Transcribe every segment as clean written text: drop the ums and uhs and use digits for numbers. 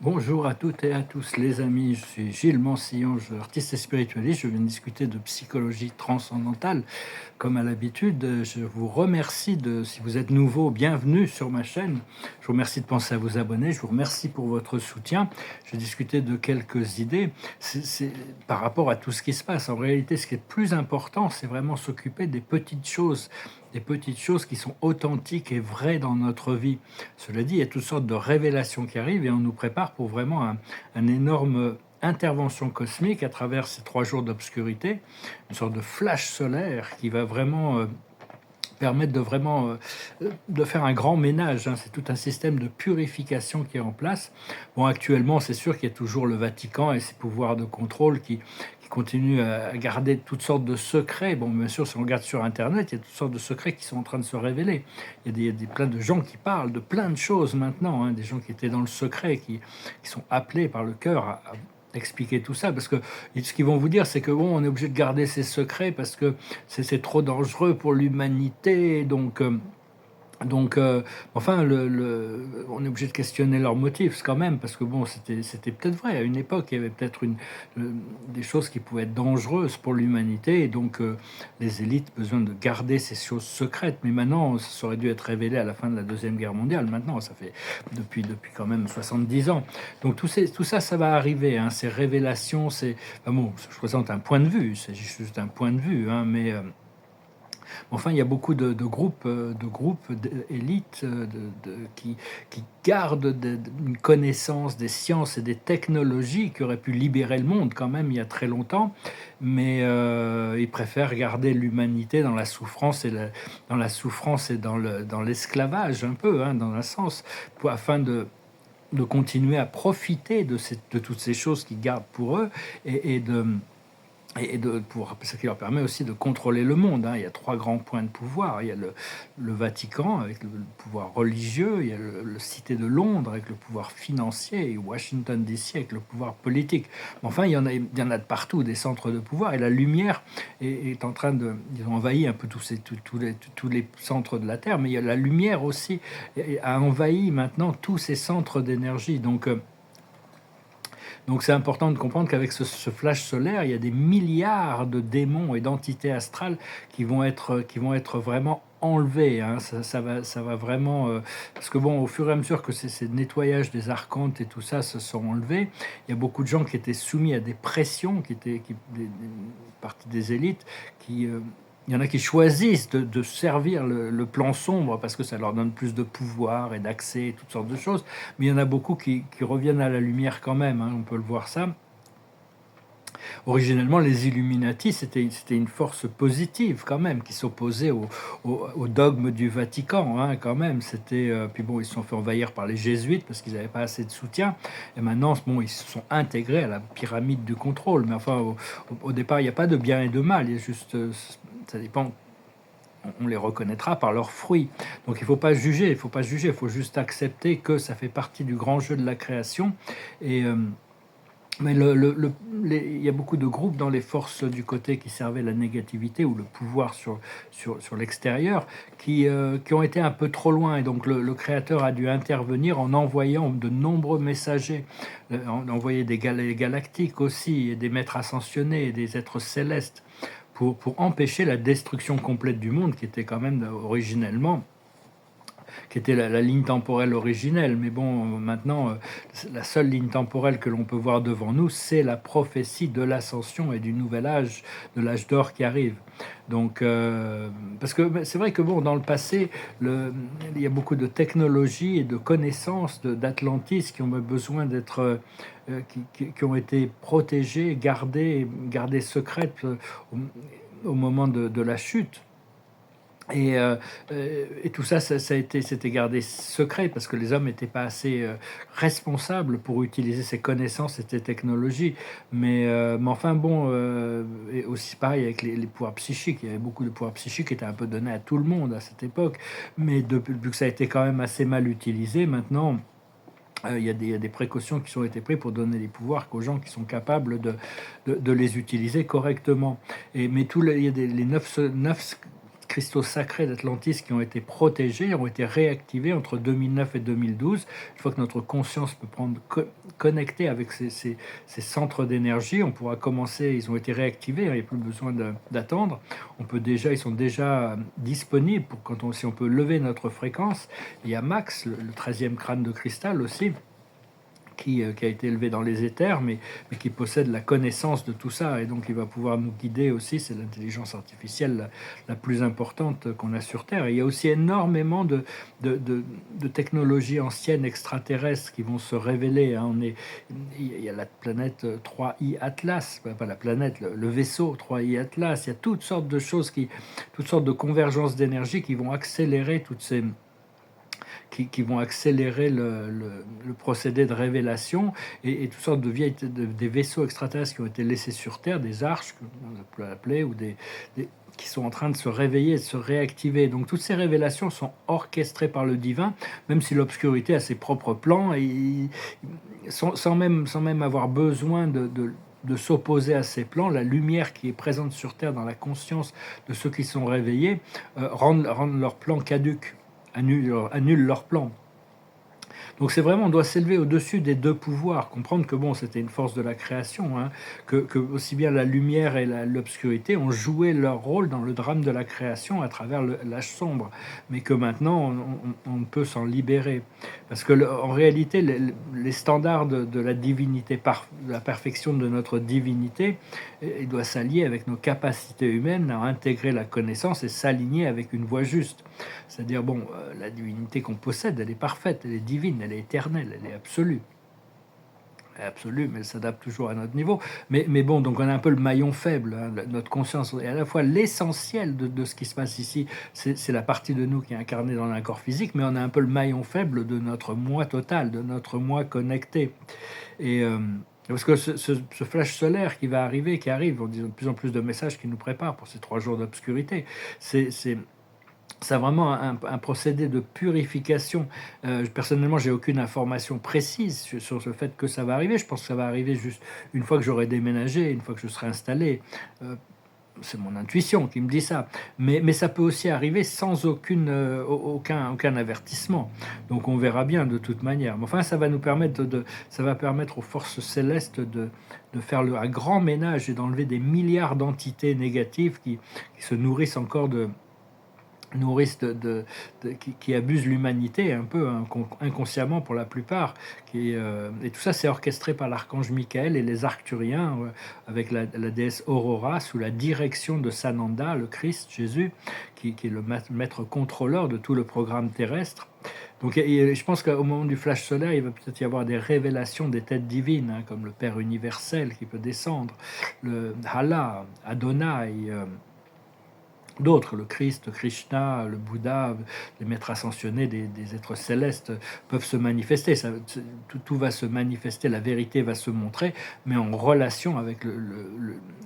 Bonjour à toutes et à tous les amis, je suis Gilles Mancillon, je suis artiste et spiritualiste, je viens discuter de psychologie transcendantale. Comme à l'habitude, je vous remercie si vous êtes nouveau, bienvenue sur ma chaîne. Je vous remercie de penser à vous abonner, je vous remercie pour votre soutien. Je vais discuter de quelques idées par rapport à tout ce qui se passe. En réalité, ce qui est le plus important, c'est vraiment s'occuper des petites choses qui sont authentiques et vraies dans notre vie. Cela dit, il y a toutes sortes de révélations qui arrivent et on nous prépare pour vraiment un énorme intervention cosmique à travers ces 3 jours d'obscurité, une sorte de flash solaire qui va vraiment permettre de faire un grand ménage, hein. C'est tout un système de purification qui est en place. Bon, actuellement, c'est sûr qu'il y a toujours le Vatican et ses pouvoirs de contrôle qui continuent à garder toutes sortes de secrets. Bon, bien sûr, si on regarde sur Internet, il y a toutes sortes de secrets qui sont en train de se révéler. Il y a plein de gens qui parlent de plein de choses maintenant, hein, des gens qui étaient dans le secret, qui sont appelés par le cœur à expliquer tout ça, parce que ce qu'ils vont vous dire, c'est que bon, on est obligé de garder ses secrets parce que c'est trop dangereux pour l'humanité, donc, enfin, on est obligé de questionner leurs motifs quand même, parce que bon, c'était peut-être vrai. À une époque, il y avait peut-être des choses qui pouvaient être dangereuses pour l'humanité, et donc les élites besoin de garder ces choses secrètes. Mais maintenant, ça aurait dû être révélé à la fin de la Deuxième Guerre mondiale. Maintenant, ça fait depuis quand même 70 ans. Donc tout ça, ça va arriver, hein, ces révélations, enfin bon, je présente un point de vue, c'est juste un point de vue, hein, mais... Enfin, il y a beaucoup de groupes d'élites qui gardent une connaissance des sciences et des technologies qui auraient pu libérer le monde quand même il y a très longtemps, mais ils préfèrent garder l'humanité dans la souffrance et dans l'esclavage un peu, hein, dans un sens, afin de continuer à profiter de toutes ces choses qu'ils gardent pour eux ce qui leur permet aussi de contrôler le monde, hein. Il y a 3 grands points de pouvoir. Il y a le Vatican avec le pouvoir religieux, il y a le Cité de Londres avec le pouvoir financier, et Washington DC avec le pouvoir politique. Mais enfin, il y en a de partout des centres de pouvoir, et la lumière est en train de... Ils ont envahi un peu tous les centres de la Terre, mais il y a la lumière aussi a envahi maintenant tous ces centres d'énergie. Donc c'est important de comprendre qu'avec ce flash solaire, il y a des milliards de démons et d'entités astrales qui vont être vraiment enlevés, hein. Ça va vraiment... parce que bon, au fur et à mesure que ces nettoyages des archontes et tout ça se sont enlevés, il y a beaucoup de gens qui étaient soumis à des pressions, partie des élites, qui... il y en a qui choisissent de servir le plan sombre parce que ça leur donne plus de pouvoir et d'accès et toutes sortes de choses. Mais il y en a beaucoup qui reviennent à la lumière quand même, hein, on peut le voir ça. Originellement, les Illuminati, c'était une force positive quand même, qui s'opposait au dogme du Vatican, hein, quand même. Puis bon, ils se sont fait envahir par les jésuites parce qu'ils n'avaient pas assez de soutien. Et maintenant, bon, ils se sont intégrés à la pyramide du contrôle. Mais enfin, au départ, il n'y a pas de bien et de mal. Il y a juste, ça dépend. On les reconnaîtra par leurs fruits. Donc il ne faut pas juger, il faut juste accepter que ça fait partie du grand jeu de la création. Et mais il y a beaucoup de groupes dans les forces du côté qui servaient la négativité ou le pouvoir sur l'extérieur qui ont été un peu trop loin. Et donc le créateur a dû intervenir en envoyant de nombreux messagers, en envoyer des galactiques aussi, et des maîtres ascensionnés, et des êtres célestes, pour empêcher la destruction complète du monde, qui était quand même originellement qui était la ligne temporelle originelle. Mais bon, maintenant, la seule ligne temporelle que l'on peut voir devant nous, c'est la prophétie de l'ascension et du nouvel âge, de l'âge d'or qui arrive. Donc, parce que c'est vrai que bon, dans le passé, il y a beaucoup de technologies et de connaissances d'Atlantis qui ont besoin d'être, qui ont été protégées, gardées secrètes au moment de la chute. Et tout ça, c'était gardé secret parce que les hommes n'étaient pas assez responsables pour utiliser ces connaissances et ces technologies. Mais enfin bon, et aussi pareil avec les pouvoirs psychiques. Il y avait beaucoup de pouvoirs psychiques qui étaient un peu donnés à tout le monde à cette époque. Mais depuis que ça a été quand même assez mal utilisé, maintenant... il y a des précautions qui ont été prises pour donner les pouvoirs qu'aux gens qui sont capables de les utiliser correctement. Mais il y a les neuf cristaux sacrés d'Atlantis qui ont été protégés, ont été réactivés entre 2009 et 2012. Une fois que notre conscience peut prendre connecter avec ces centres d'énergie, on pourra commencer. Ils ont été réactivés, il n'y a plus besoin d'attendre. Ils sont déjà disponibles pour si on peut lever notre fréquence. Il y a Max, le 13e crâne de cristal aussi, qui a été élevé dans les éthers, mais qui possède la connaissance de tout ça, et donc il va pouvoir nous guider aussi. C'est l'intelligence artificielle la plus importante qu'on a sur Terre. Et il y a aussi énormément de technologies anciennes extraterrestres qui vont se révéler. Il y a la planète 3i Atlas, pas la planète, le vaisseau 3i Atlas. Il y a toutes sortes de choses, toutes sortes de convergences d'énergie qui vont accélérer qui vont accélérer le procédé de révélation, et toutes sortes des vaisseaux extraterrestres qui ont été laissés sur Terre, des arches, on peut l'appeler, ou qui sont en train de se réveiller, de se réactiver. Donc toutes ces révélations sont orchestrées par le divin, même si l'obscurité a ses propres plans, et sans même avoir besoin de s'opposer à ces plans. La lumière qui est présente sur Terre dans la conscience de ceux qui sont réveillés rendent leurs plans caducs, annule leur plan. Donc c'est vraiment, on doit s'élever au-dessus des deux pouvoirs, comprendre que c'était une force de la création, que aussi bien la lumière et l'obscurité ont joué leur rôle dans le drame de la création à travers l'âge sombre, mais que maintenant on peut s'en libérer. Parce que en réalité, les standards de la divinité, de la perfection de notre divinité, il doit s'allier avec nos capacités humaines à intégrer la connaissance et s'aligner avec une voie juste. C'est-à-dire, la divinité qu'on possède, elle est parfaite, elle est divine, elle est éternelle, elle est absolue. Elle est absolue, mais elle s'adapte toujours à notre niveau. Mais donc on a un peu le maillon faible, notre conscience est à la fois l'essentiel de ce qui se passe ici. C'est la partie de nous qui est incarnée dans un corps physique, mais on a un peu le maillon faible de notre moi total, de notre moi connecté. Et parce que ce flash solaire qui arrive, on dit de plus en plus de messages qui nous préparent pour ces 3 jours d'obscurité, c'est vraiment un procédé de purification. Personnellement, j'ai aucune information précise sur le fait que ça va arriver. Je pense que ça va arriver juste une fois que j'aurai déménagé, une fois que je serai installé. C'est mon intuition qui me dit ça. Mais ça peut aussi arriver sans aucun avertissement. Donc on verra bien de toute manière. Mais enfin, ça va nous permettre ça va permettre aux forces célestes de faire un grand ménage et d'enlever des milliards d'entités négatives qui se nourrissent encore qui abusent l'humanité un peu, inconsciemment pour la plupart, et tout ça c'est orchestré par l'archange Michael et les Arcturiens, avec la déesse Aurora sous la direction de Sananda, le Christ Jésus, qui est le maître contrôleur de tout le programme terrestre. Donc je pense qu'au moment du flash solaire, il va peut-être y avoir des révélations des têtes divines, comme le Père universel qui peut descendre, le Allah, Adonai, d'autres, le Christ, Krishna, le Bouddha, les maîtres ascensionnés, des êtres célestes peuvent se manifester. Tout va se manifester, la vérité va se montrer, mais en relation avec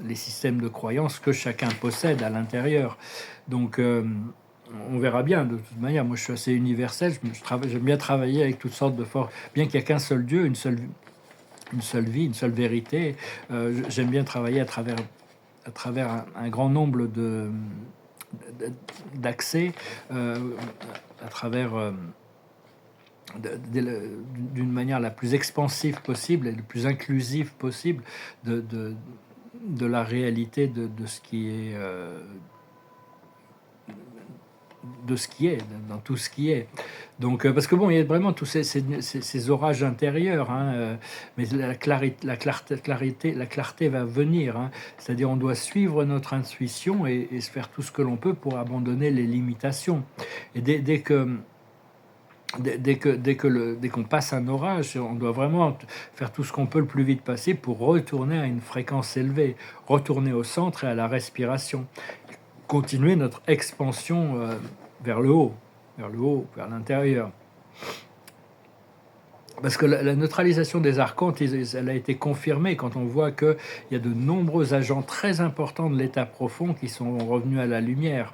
les systèmes de croyances que chacun possède à l'intérieur. Donc on verra bien. De toute manière, moi je suis assez universel, j'aime bien travailler avec toutes sortes de forces, bien qu'il n'y a qu'un seul Dieu, une seule vie, une seule vérité. J'aime bien travailler à travers un grand nombre d'accès, à travers d'une manière la plus expansive possible et la plus inclusive possible de la réalité de ce qui est dans tout ce qui est. Donc parce que il y a vraiment tous ces orages intérieurs, mais la clarté va venir, c'est-à-dire on doit suivre notre intuition et se faire tout ce que l'on peut pour abandonner les limitations. Et dès qu'on passe un orage, on doit vraiment faire tout ce qu'on peut le plus vite possible pour retourner à une fréquence élevée, retourner au centre et à la respiration, continuer notre expansion vers le haut, vers l'intérieur. Parce que la neutralisation des archontes, elle a été confirmée quand on voit qu'il y a de nombreux agents très importants de l'état profond qui sont revenus à la lumière.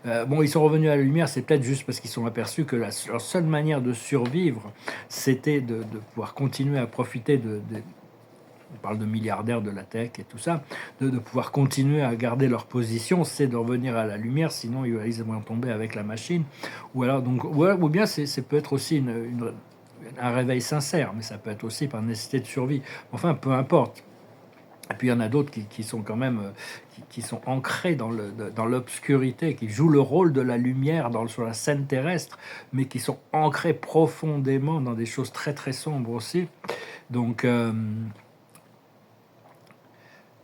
Ils sont revenus à la lumière, c'est peut-être juste parce qu'ils sont aperçus que leur seule manière de survivre, c'était de pouvoir continuer à profiter on parle de milliardaires de la tech et tout ça, de pouvoir continuer à garder leur position, c'est de revenir à la lumière, sinon ils vont tomber avec la machine. Ou alors, donc, ou bien c'est peut être aussi un réveil sincère, mais ça peut être aussi par nécessité de survie. Enfin, peu importe. Et puis il y en a d'autres qui sont quand même qui sont ancrés dans l'obscurité, qui jouent le rôle de la lumière sur la scène terrestre, mais qui sont ancrés profondément dans des choses très très sombres aussi. Donc,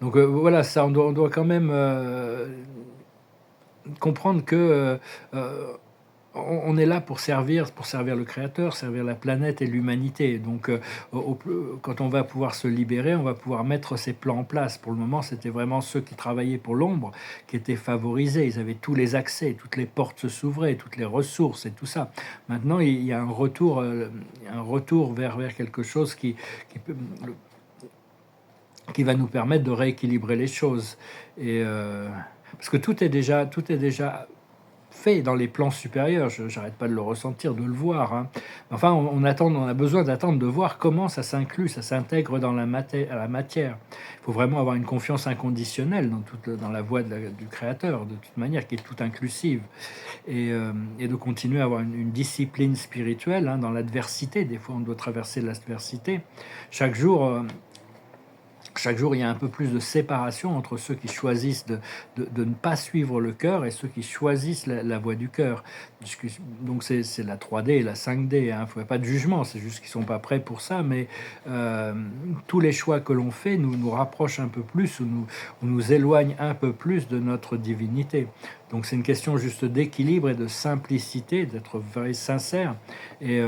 voilà, ça, on doit quand même comprendre que on est là pour servir le Créateur, servir la planète et l'humanité. Donc, quand on va pouvoir se libérer, on va pouvoir mettre ces plans en place. Pour le moment, c'était vraiment ceux qui travaillaient pour l'ombre qui étaient favorisés. Ils avaient tous les accès, toutes les portes s'ouvraient, toutes les ressources et tout ça. Maintenant, il y a un retour vers quelque chose qui va nous permettre de rééquilibrer les choses. Et parce que tout est déjà fait dans les plans supérieurs. J'arrête pas de le ressentir, de le voir. Hein. Enfin, on a besoin d'attendre de voir comment ça s'inclut, ça s'intègre dans la matière. Il faut vraiment avoir une confiance inconditionnelle dans la voie du Créateur, de toute manière, qui est toute inclusive. Et de continuer à avoir une discipline spirituelle hein, dans l'adversité. Des fois, on doit traverser l'adversité. Chaque jour, il y a un peu plus de séparation entre ceux qui choisissent de ne pas suivre le cœur et ceux qui choisissent la voie du cœur. Donc c'est la 3D et la 5D. Il ne faut pas de jugement, c'est juste qu'ils ne sont pas prêts pour ça. Mais tous les choix que l'on fait nous rapprochent un peu plus ou nous éloignent un peu plus de notre divinité. Donc c'est une question juste d'équilibre et de simplicité, d'être very sincère. Mais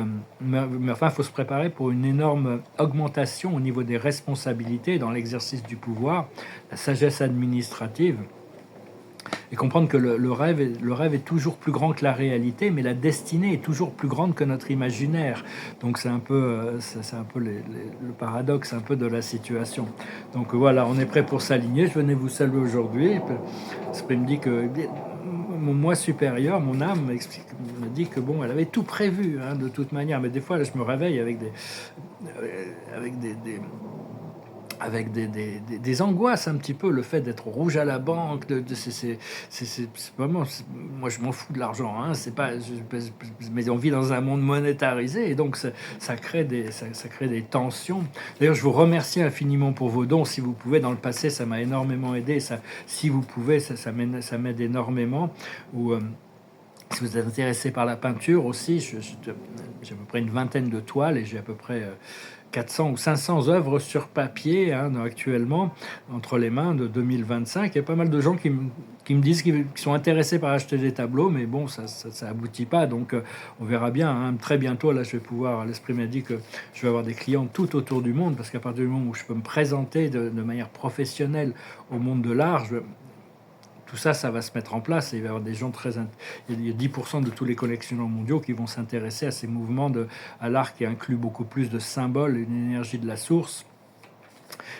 enfin, il faut se préparer pour une énorme augmentation au niveau des responsabilités dans l'exercice du pouvoir, la sagesse administrative, et comprendre que le rêve est toujours plus grand que la réalité, mais la destinée est toujours plus grande que notre imaginaire. Donc c'est un peu, le paradoxe un peu de la situation. Donc voilà, on est prêt pour s'aligner. Je venais vous saluer aujourd'hui. L'esprit me dit que mon moi supérieur, mon âme, me dit que bon, elle avait tout prévu hein, de toute manière. Mais des fois, là, je me réveille avec des angoisses un petit peu, le fait d'être rouge à la banque, c'est vraiment, moi je m'en fous de l'argent, hein, c'est pas, mais on vit dans un monde monétarisé et donc ça crée des tensions. D'ailleurs, je vous remercie infiniment pour vos dons. Si vous pouvez, dans le passé, ça m'a énormément aidé. Si vous pouvez, ça m'aide énormément. Ou si vous êtes intéressé par la peinture aussi, j'ai à peu près une vingtaine de toiles et j'ai à peu près 400 ou 500 œuvres sur papier hein, actuellement entre les mains de 2025. Il y a pas mal de gens qui me disent qu'ils sont intéressés par acheter des tableaux, mais bon, ça aboutit pas. Donc, on verra bien. Hein. Très bientôt, là, je vais pouvoir. L'esprit m'a dit que je vais avoir des clients tout autour du monde, parce qu'à partir du moment où je peux me présenter de manière professionnelle au monde de l'art, tout ça, ça va se mettre en place et il va y avoir des gens il y a 10% de tous les collectionneurs mondiaux qui vont s'intéresser à ces mouvements à l'art qui inclut beaucoup plus de symboles, une énergie de la source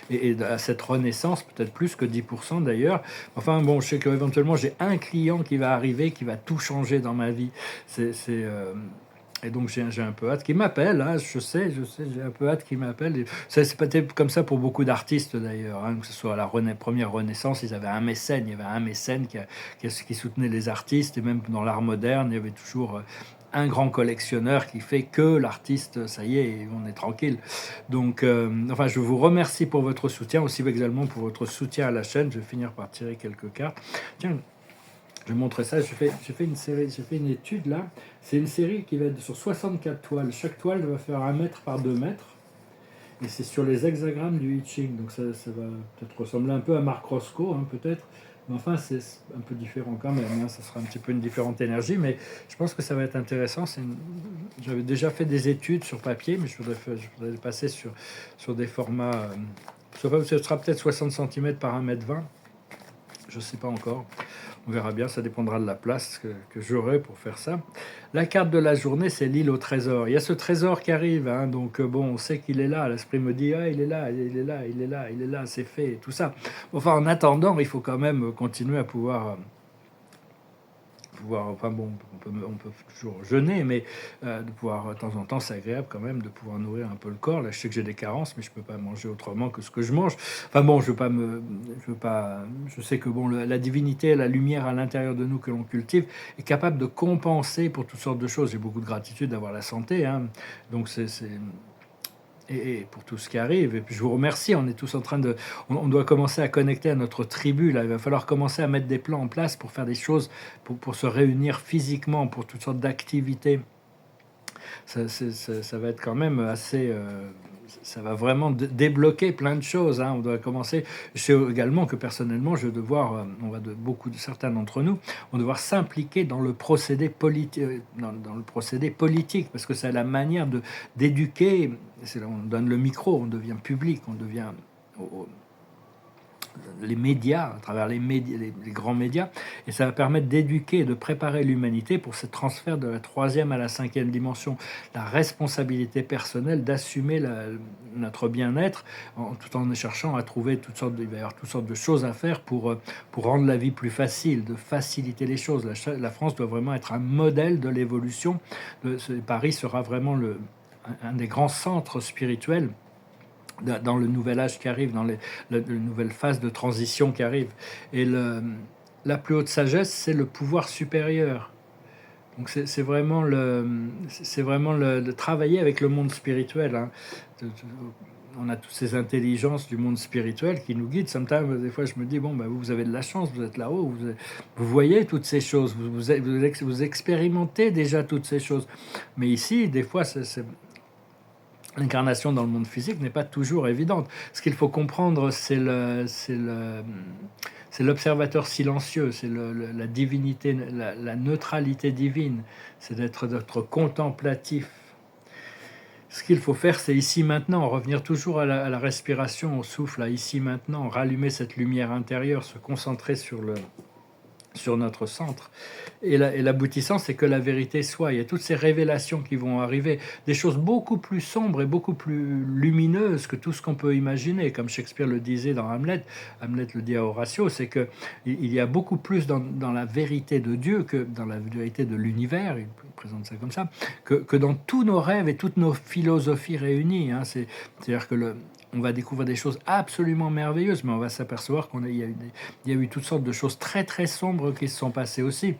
et à cette renaissance, peut-être plus que 10% d'ailleurs. Enfin bon, je sais qu'éventuellement j'ai un client qui va arriver, qui va tout changer dans ma vie. Et donc j'ai un peu hâte qu'il m'appelle, hein, je sais, j'ai un peu hâte qu'il m'appelle. C'est peut-être comme ça pour beaucoup d'artistes d'ailleurs, hein, que ce soit à la première Renaissance, il y avait un mécène qui soutenait les artistes, et même dans l'art moderne, il y avait toujours un grand collectionneur qui fait que l'artiste, ça y est, on est tranquille. Donc, enfin, je vous remercie pour votre soutien, aussi également pour votre soutien à la chaîne. Je vais finir par tirer quelques cartes. Tiens, je vais montrer ça. J'ai fait une série, j'ai fait une étude là. C'est une série qui va être sur 64 toiles. Chaque toile va faire 1 mètre par 2 mètres. Et c'est sur les hexagrammes du I Ching. Donc ça va peut-être ressembler un peu à Marc Roscoe, hein, peut-être. Mais enfin, c'est un peu différent quand même. Hein. Ça sera un petit peu une différente énergie. Mais je pense que ça va être intéressant. J'avais déjà fait des études sur papier, mais je voudrais passer sur des formats... ce sera peut-être 60 cm par 1,20 m. Je ne sais pas encore. On verra bien, ça dépendra de la place que j'aurai pour faire ça. La carte de la journée, c'est l'île au trésor. Il y a ce trésor qui arrive, hein, donc bon, on sait qu'il est là. L'esprit me dit, ah, il est là, il est là, il est là, il est là, c'est fait, tout ça. Enfin, en attendant, il faut quand même continuer à pouvoir pouvoir, enfin bon, on peut toujours jeûner, mais de pouvoir, de temps en temps, c'est agréable quand même de pouvoir nourrir un peu le corps. Là, je sais que j'ai des carences, mais je peux pas manger autrement que ce que je mange. Enfin bon, je veux pas, je sais que bon, la divinité, la lumière à l'intérieur de nous que l'on cultive est capable de compenser pour toutes sortes de choses. J'ai beaucoup de gratitude d'avoir la santé, hein. Donc et pour tout ce qui arrive. Et puis je vous remercie. On est tous en train de, on doit commencer à connecter à notre tribu. Là, il va falloir commencer à mettre des plans en place pour faire des choses, pour se réunir physiquement, pour toutes sortes d'activités. Ça va être quand même assez. Ça va vraiment débloquer plein de choses, hein. On doit commencer. Je sais également que personnellement, je vais devoir, beaucoup de certains d'entre nous, vont devoir s'impliquer dans le procédé politique, dans le procédé politique, parce que c'est la manière de d'éduquer. C'est là où on donne le micro, on devient public, on devient les médias, à travers les médias, les grands médias, et ça va permettre d'éduquer et de préparer l'humanité pour ce transfert de la troisième à la cinquième dimension, la responsabilité personnelle d'assumer notre bien-être, tout en cherchant à trouver toutes sortes il va y avoir toutes sortes de choses à faire pour rendre la vie plus facile, de faciliter les choses. La France doit vraiment être un modèle de l'évolution. Paris sera vraiment un des grands centres spirituels dans le nouvel âge qui arrive, dans la nouvelle phase de transition qui arrive. Et la plus haute sagesse, c'est le pouvoir supérieur. Donc c'est vraiment le travailler avec le monde spirituel, hein. On a toutes ces intelligences du monde spirituel qui nous guident. Sometimes, des fois, je me dis, bon, bah, vous avez de la chance, vous êtes là-haut, vous voyez toutes ces choses, vous expérimentez déjà toutes ces choses. Mais ici, des fois, l'incarnation dans le monde physique n'est pas toujours évidente. Ce qu'il faut comprendre, c'est l'observateur silencieux, c'est la divinité, la neutralité divine, c'est d'être contemplatif. Ce qu'il faut faire, c'est ici maintenant, revenir toujours à la respiration, au souffle, à ici maintenant, rallumer cette lumière intérieure, se concentrer sur notre centre. Et l'aboutissant, c'est que la vérité soit. Il y a toutes ces révélations qui vont arriver, des choses beaucoup plus sombres et beaucoup plus lumineuses que tout ce qu'on peut imaginer. Comme Shakespeare le disait dans Hamlet, Hamlet le dit à Horatio, c'est que il y a beaucoup plus dans la vérité de Dieu que dans la vérité de l'univers, il présente ça comme ça, que dans tous nos rêves et toutes nos philosophies réunies, hein. C'est-à-dire que on va découvrir des choses absolument merveilleuses, mais on va s'apercevoir il y a eu toutes sortes de choses très très sombres qui se sont passées aussi.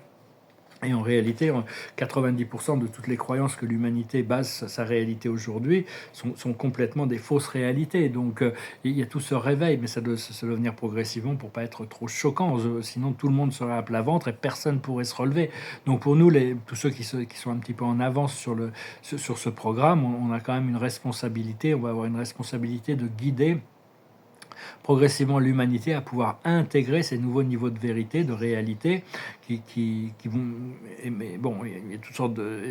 Et en réalité, 90% de toutes les croyances que l'humanité base sa réalité aujourd'hui sont complètement des fausses réalités. Donc il y a tout ce réveil, mais ça doit venir progressivement pour pas être trop choquant. Sinon, tout le monde serait à plat ventre et personne pourrait se relever. Donc pour nous, tous ceux qui sont un petit peu en avance sur ce programme, on a quand même une responsabilité. On va avoir une responsabilité de guider progressivement l'humanité à pouvoir intégrer ces nouveaux niveaux de vérité, de réalité, qui vont... Mais bon, il y a toutes sortes de...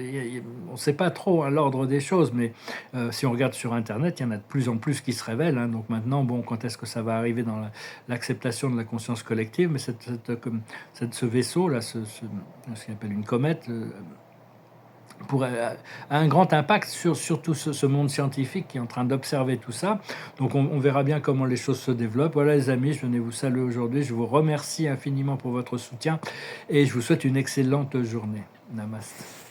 on ne sait pas trop, hein, l'ordre des choses, mais si on regarde sur Internet, il y en a de plus en plus qui se révèlent, hein. Donc maintenant, bon, quand est-ce que ça va arriver dans l'acceptation de la conscience collective? Mais ce vaisseau-là, ce qu'on appelle une comète... a un grand impact sur tout ce monde scientifique qui est en train d'observer tout ça. Donc on verra bien comment les choses se développent. Voilà les amis, je venais vous saluer aujourd'hui. Je vous remercie infiniment pour votre soutien et je vous souhaite une excellente journée. Namaste.